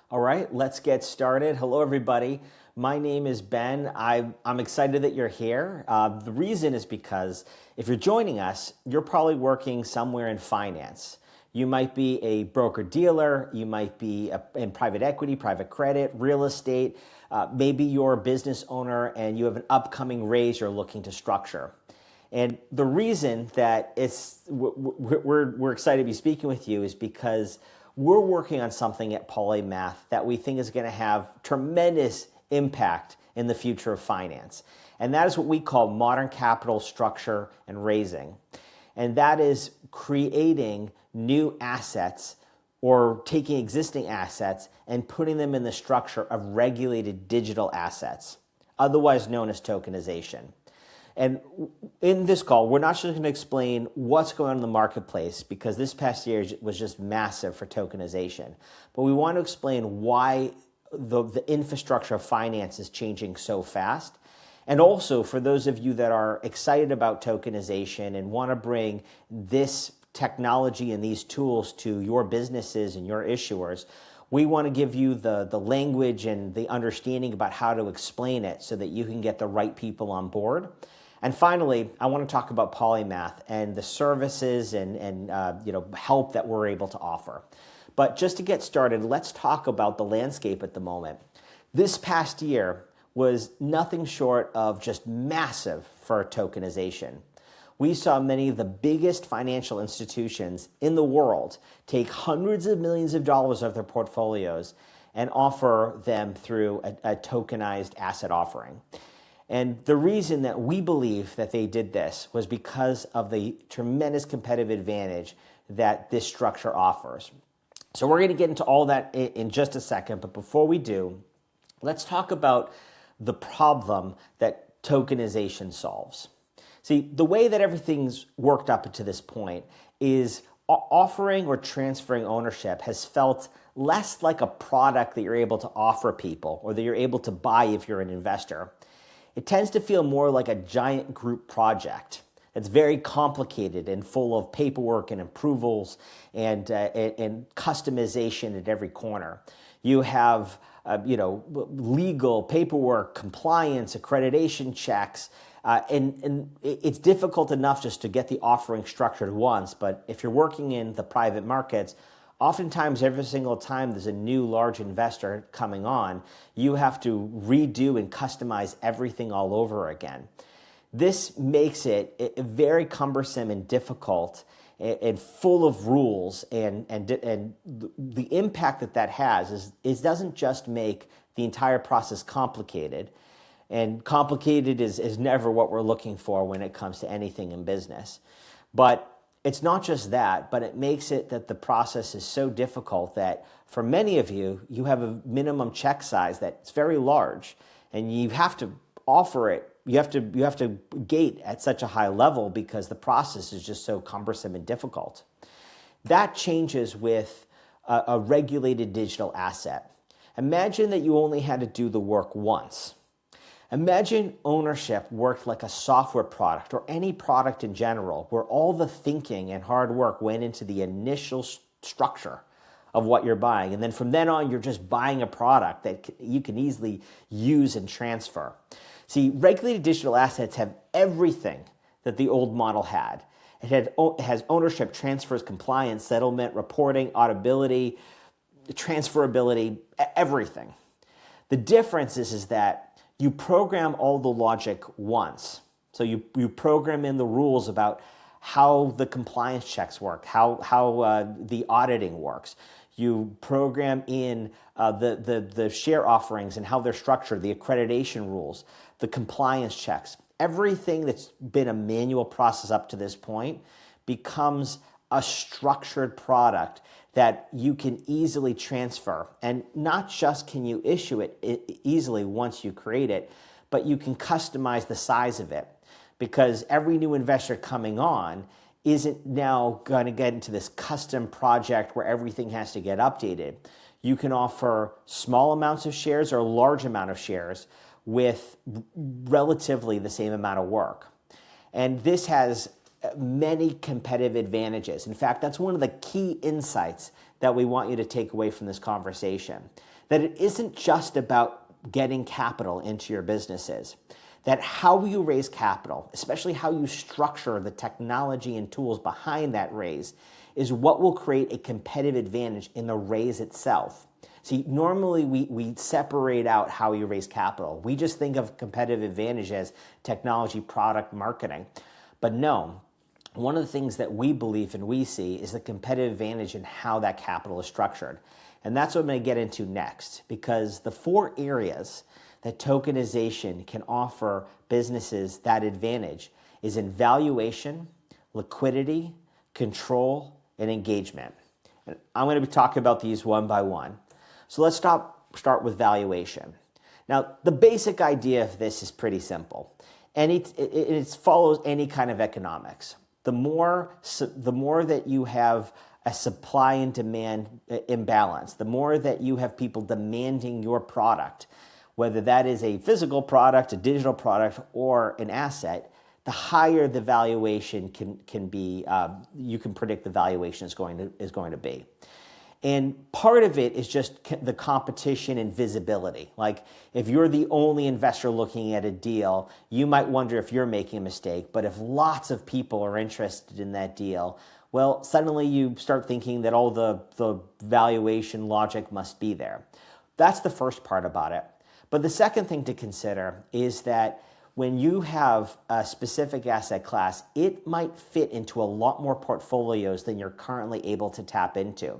All right, let's get started. Hello, everybody. My name is Ben. I'm excited that you're here. The reason is because if you're joining us, you're probably working somewhere in finance. You might be a broker-dealer, you might be in private equity, private credit, real estate. Maybe you're a business owner and you have an upcoming raise you're looking to structure. And the reason that we're excited to be speaking with you is because we're working on something at Polymath that we think is going to have tremendous impact in the future of finance. And that is what we call modern capital structure and raising. And that is creating new assets or taking existing assets and putting them in the structure of regulated digital assets, otherwise known as tokenization. And in this call, we're not just going to explain what's going on in the marketplace, because this past year was just massive for tokenization. But we want to explain why the infrastructure of finance is changing so fast. And also, for those of you that are excited about tokenization and want to bring this technology and these tools to your businesses and your issuers, we want to give you the language and the understanding about how to explain it so that you can get the right people on board. And finally, I want to talk about Polymath and the services and help that we're able to offer. But just to get started, let's talk about the landscape at the moment. This past year was nothing short of just massive for tokenization. We saw many of the biggest financial institutions in the world take hundreds of millions of dollars of their portfolios and offer them through a tokenized asset offering. And the reason that we believe that they did this was because of the tremendous competitive advantage that this structure offers. So we're going to get into all that in just a second, but before we do, let's talk about the problem that tokenization solves. See, the way that everything's worked up to this point is offering or transferring ownership has felt less like a product that you're able to offer people or that you're able to buy if you're an investor. It tends to feel more like a giant group project. It's very complicated and full of paperwork and approvals and customization at every corner. You have legal paperwork, compliance, accreditation checks, and it's difficult enough just to get the offering structured once. But if you're working in the private markets, oftentimes every single time there's a new large investor coming on, you have to redo and customize everything all over again. This makes it very cumbersome and difficult and full of rules, and the impact that has is doesn't just make the entire process complicated, and complicated is never what we're looking for when it comes to anything in business. But it's not just that, but it makes it that the process is so difficult that for many of you, you have a minimum check size that's very large, and you have to offer it. You have to gate at such a high level because the process is just so cumbersome and difficult. That changes with a regulated digital asset. Imagine that you only had to do the work once. Imagine ownership worked like a software product or any product in general, where all the thinking and hard work went into the initial structure of what you're buying. And then from then on, you're just buying a product that you can easily use and transfer. See, regulated digital assets have everything that the old model had. It has ownership, transfers, compliance, settlement, reporting, auditability, transferability, everything. The difference is that you program all the logic once. So you program in the rules about how the compliance checks work, how the auditing works. You program in the share offerings and how they're structured, the accreditation rules, the compliance checks. Everything that's been a manual process up to this point becomes a structured product that you can easily transfer. And not just can you issue it easily once you create it, but you can customize the size of it, because every new investor coming on isn't now going to get into this custom project where everything has to get updated. You can offer small amounts of shares or a large amount of shares with relatively the same amount of work. And this has many competitive advantages. In fact, that's one of the key insights that we want you to take away from this conversation. That it isn't just about getting capital into your businesses. That how you raise capital, especially how you structure the technology and tools behind that raise, is what will create a competitive advantage in the raise itself. See, normally we separate out how you raise capital. We just think of competitive advantage as technology, product, marketing. But no, one of the things that we believe and we see is the competitive advantage in how that capital is structured. And that's what I'm going to get into next, because the 4 areas that tokenization can offer businesses that advantage is in valuation, liquidity, control, and engagement. And I'm going to be talking about these one by one. So let's start with valuation. Now, the basic idea of this is pretty simple. It follows any kind of economics. The more that you have a supply and demand imbalance, the more that you have people demanding your product, whether that is a physical product, a digital product, or an asset, the higher the valuation can be, you can predict the valuation is going to be. And part of it is just the competition and visibility. Like if you're the only investor looking at a deal, you might wonder if you're making a mistake. But if lots of people are interested in that deal, well, suddenly you start thinking that all the valuation logic must be there. That's the first part about it. But the second thing to consider is that when you have a specific asset class, it might fit into a lot more portfolios than you're currently able to tap into.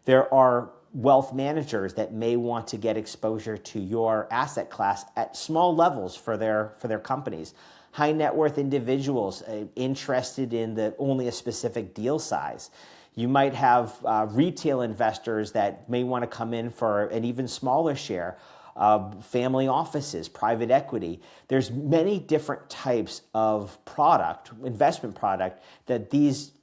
There are wealth managers that may want to get exposure to your asset class at small levels for their companies. High net worth individuals interested in only a specific deal size. You might have retail investors that may want to come in for an even smaller share. Family offices, private equity. There's many different types of investment product that these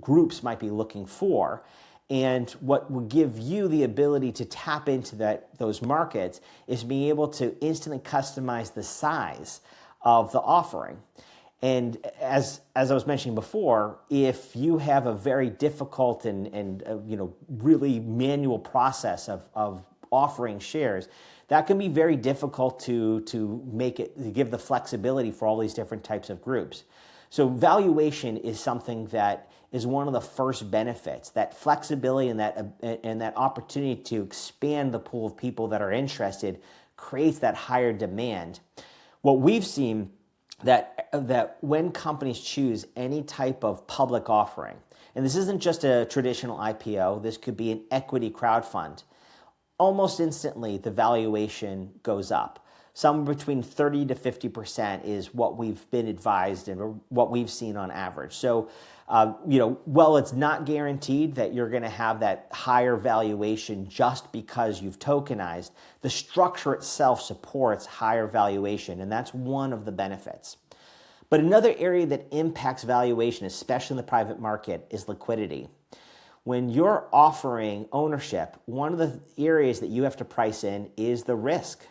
groups might be looking for. And what will give you the ability to tap into those markets is being able to instantly customize the size of the offering. And as I was mentioning before, if you have a very difficult and really manual process of offering shares, that can be very difficult to give the flexibility for all these different types of groups. So valuation is something that is one of the first benefits, that flexibility and that opportunity to expand the pool of people that are interested creates that higher demand. What we've seen that when companies choose any type of public offering, and this isn't just a traditional IPO, this could be an equity crowdfund, almost instantly the valuation goes up. Somewhere between 30 to 50% is what we've been advised and what we've seen on average. So, while it's not guaranteed that you're going to have that higher valuation just because you've tokenized, the structure itself supports higher valuation, and that's one of the benefits. But another area that impacts valuation, especially in the private market, is liquidity. When you're offering ownership, one of the areas that you have to price in is the risk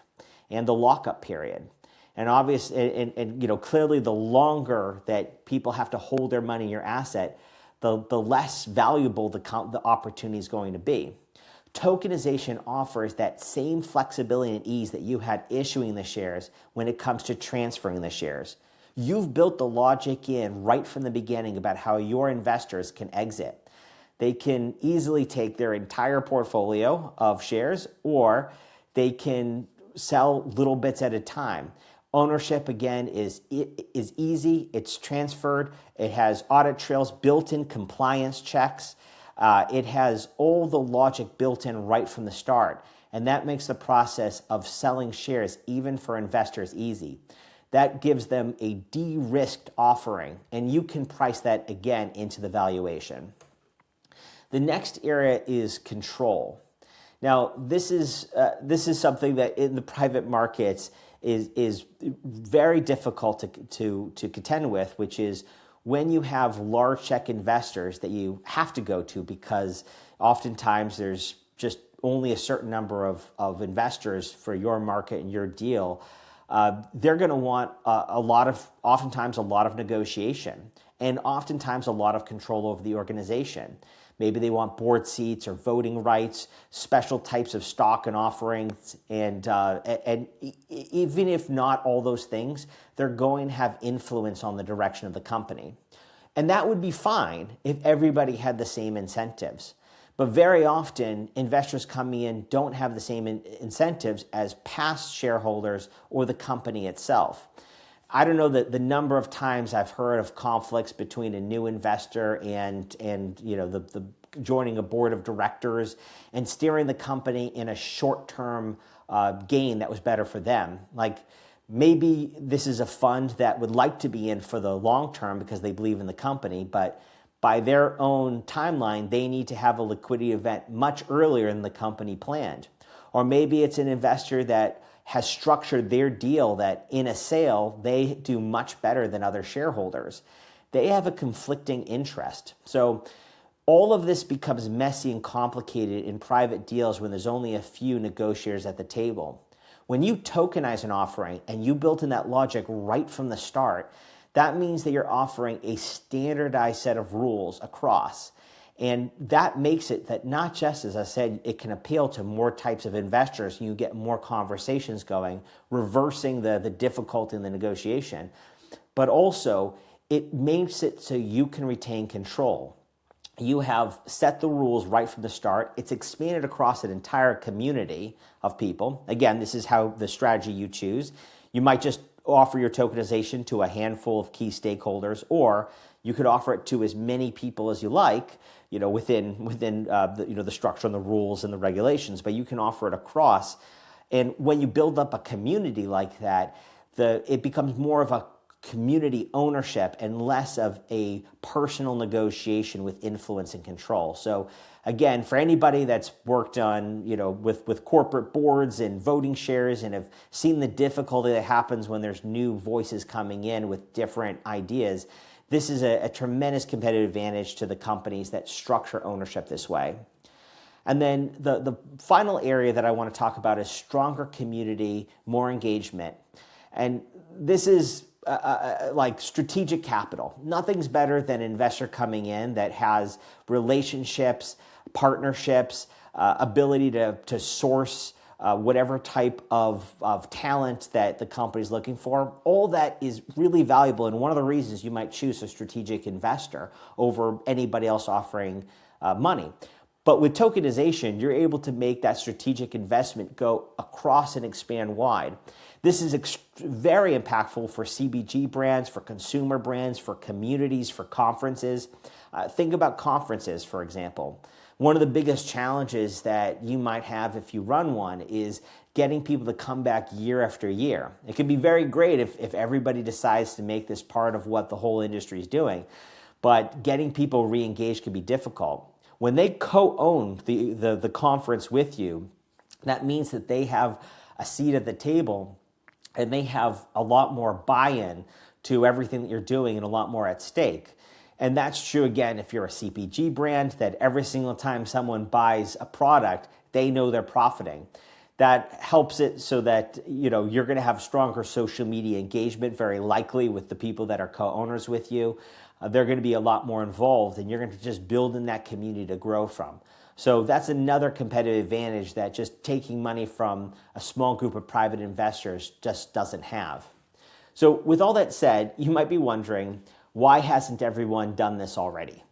and the lockup period. And clearly the longer that people have to hold their money in your asset, the less valuable the opportunity is going to be. Tokenization offers that same flexibility and ease that you had issuing the shares when it comes to transferring the shares. You've built the logic in right from the beginning about how your investors can exit. They can easily take their entire portfolio of shares, or they can sell little bits at a time. Ownership, again, is easy. It's transferred. It has audit trails, built-in compliance checks. It has all the logic built in right from the start. And that makes the process of selling shares, even for investors, easy. That gives them a de-risked offering, and you can price that, again, into the valuation. The next area is control. Now, this is something that in the private markets is very difficult to contend with, which is when you have large check investors that you have to go to because oftentimes there's just only a certain number of investors for your market and your deal. They're going to want oftentimes a lot of negotiation and oftentimes a lot of control over the organization. Maybe they want board seats or voting rights, special types of stock and offerings, and even if not all those things, they're going to have influence on the direction of the company. And that would be fine if everybody had the same incentives. But very often, investors coming in don't have the same incentives as past shareholders or the company itself. I don't know the number of times I've heard of conflicts between a new investor and the joining a board of directors and steering the company in a short-term gain that was better for them. Like, maybe this is a fund that would like to be in for the long term because they believe in the company, but by their own timeline, they need to have a liquidity event much earlier than the company planned. Or maybe it's an investor that has structured their deal that in a sale, they do much better than other shareholders. They have a conflicting interest. So all of this becomes messy and complicated in private deals when there's only a few negotiators at the table. When you tokenize an offering and you built in that logic right from the start, that means that you're offering a standardized set of rules across. And that makes it that not just, as I said, it can appeal to more types of investors and you get more conversations going, reversing the difficulty in the negotiation, but also it makes it so you can retain control. You have set the rules right from the start. It's expanded across an entire community of people. Again, this is how the strategy you choose. You might just offer your tokenization to a handful of key stakeholders, or you could offer it to as many people as you like, within the structure and the rules and the regulations, but you can offer it across. And when you build up a community like that, it becomes more of a community ownership and less of a personal negotiation with influence and control. So again, for anybody that's worked on, with corporate boards and voting shares and have seen the difficulty that happens when there's new voices coming in with different ideas, this is a tremendous competitive advantage to the companies that structure ownership this way. And then the final area that I want to talk about is stronger community, more engagement. And this is like strategic capital. Nothing's better than an investor coming in that has relationships, partnerships, ability to source whatever type of talent that the company is looking for. All that is really valuable, and one of the reasons you might choose a strategic investor over anybody else offering money. But with tokenization, you're able to make that strategic investment go across and expand wide. This is very impactful for CPG brands, for consumer brands, for communities, for conferences. Think about conferences, for example. One of the biggest challenges that you might have if you run one is getting people to come back year after year. It can be very great if everybody decides to make this part of what the whole industry is doing, but getting people re-engaged can be difficult. When they co-own the conference with you, that means that they have a seat at the table and they have a lot more buy-in to everything that you're doing and a lot more at stake. And that's true, again, if you're a CPG brand, that every single time someone buys a product, they know they're profiting. That helps it so that you're going to have stronger social media engagement, very likely with the people that are co-owners with you. They're going to be a lot more involved, and you're going to just build in that community to grow from. So that's another competitive advantage that just taking money from a small group of private investors just doesn't have. So with all that said, you might be wondering, why hasn't everyone done this already?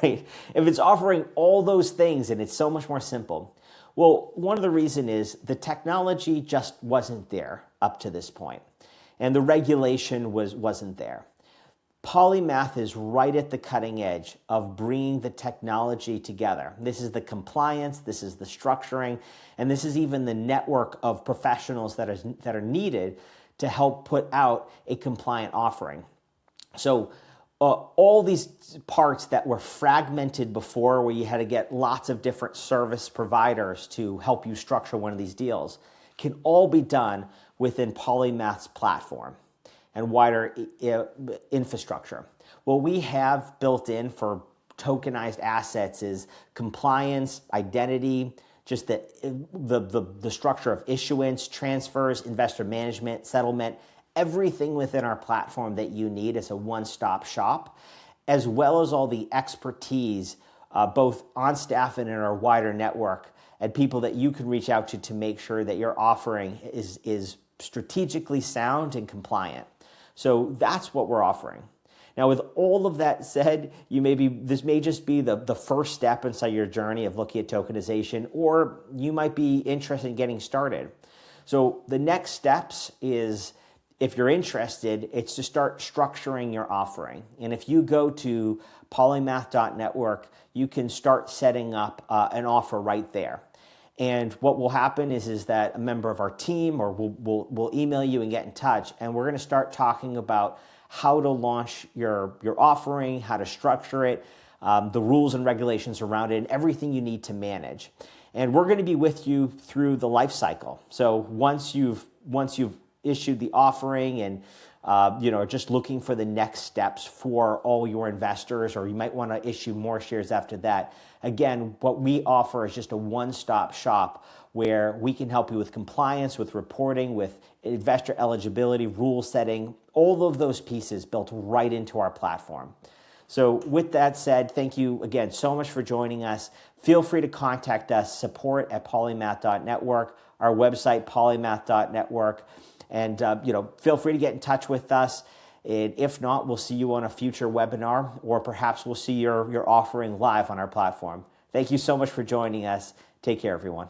Right? If it's offering all those things and it's so much more simple. Well, one of the reasons is the technology just wasn't there up to this point, and the regulation wasn't there. Polymath is right at the cutting edge of bringing the technology together. This is the compliance, this is the structuring, and this is even the network of professionals that are needed to help put out a compliant offering. So all these parts that were fragmented before, where you had to get lots of different service providers to help you structure one of these deals, can all be done within Polymath's platform and wider infrastructure. What we have built in for tokenized assets is compliance, identity, just the structure of issuance, transfers, investor management, settlement, everything within our platform that you need as a one-stop shop, as well as all the expertise both on staff and in our wider network, and people that you can reach out to make sure that your offering is strategically sound and compliant. So that's what we're offering. Now, with all of that said, this may just be the first step inside your journey of looking at tokenization, or you might be interested in getting started. So the next steps is, if you're interested, it's to start structuring your offering. And if you go to polymath.network, you can start setting up an offer right there. And what will happen is that a member of our team or we'll email you and get in touch, and we're going to start talking about how to launch your offering, how to structure it, the rules and regulations around it, and everything you need to manage. And we're going to be with you through the life cycle. So once you've issued the offering and are just looking for the next steps for all your investors, or you might want to issue more shares after that. Again, what we offer is just a one-stop shop where we can help you with compliance, with reporting, with investor eligibility, rule setting, all of those pieces built right into our platform. So with that said, thank you again so much for joining us. Feel free to contact us, support@polymath.network, our website, polymath.network. And feel free to get in touch with us. And if not, we'll see you on a future webinar, or perhaps we'll see your offering live on our platform. Thank you so much for joining us. Take care, everyone.